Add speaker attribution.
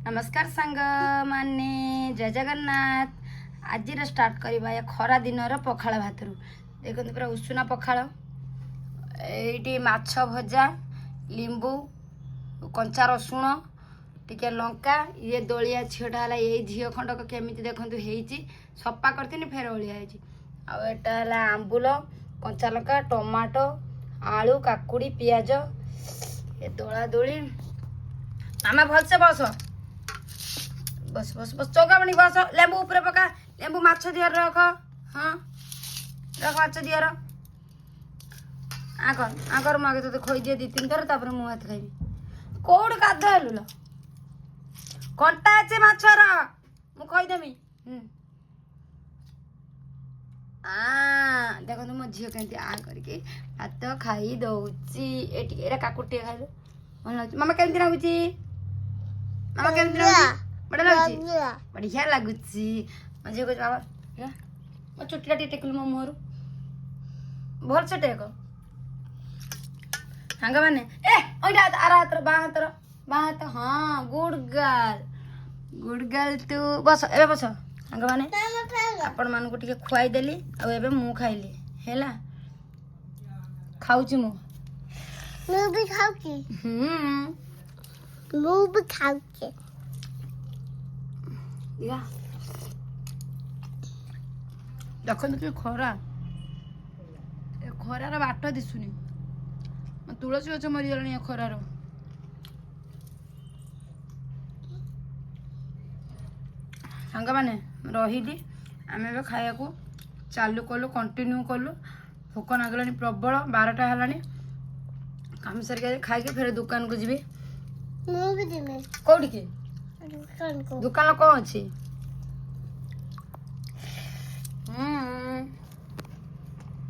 Speaker 1: नमस्कार सांग माने जय जगन्नाथ। आज स्टार्ट करवा या खरा दिन पखाड़ भात देखते पूरा उषुना पखाड़ ये माछ भजा लिंबू कंचा रसुण टिके लंका ये दलिया झीटा है ये झील खंडक केमी देखते सफा करती फेर ओलिया आटा आंबुल कंचा लंका टमाटो आलू काकुड़ी पियाज ये दोला दोली मामा भलसे बस बस बस बस चौका बनी बस लेंबू ऊपर पका लेंबू माछ दिहर रख हाँ रख माछ दिहर आकर मुझे तो खोई दिए 2-3 थर तापर मु हाथ खाइबी कौड़ गाधेलु ल कंटा আছে মাছর মু কই দেমি देखो मो झील केमती आ करके भात खाई दौची एटा काकुटी खाइलु भल लाଗୁଛି मामा केमती लाଗୁଛି मामा केमती लाଗୁଛି बड़ा लाଗୁଛି बढ़िया लाଗୁଛି मो झील को बाबा या मो चुटीटा टे टेकलु मो मुहरु भल से टेक सांग माने ए ओइटा आरा हातर बा हाथ हाँ गुड गर्ल तू बस एबे बस सांग माने आपण मान को टिके खुआई देली आ एबे मु खाइली हैला खाउची मु
Speaker 2: भी खाउची मु भी खाउची
Speaker 1: या देखो कि खरा खरार बाट दिसुनी तुलसी गछ मरीगला खरार सांग मैंने रही आम ए खाया चालू कलु कंटिन्यू कलु भोक नागला प्रबल 12टा है काम सारे खाई फिर दुकान को जी कौटी दुकान कौन अच्छी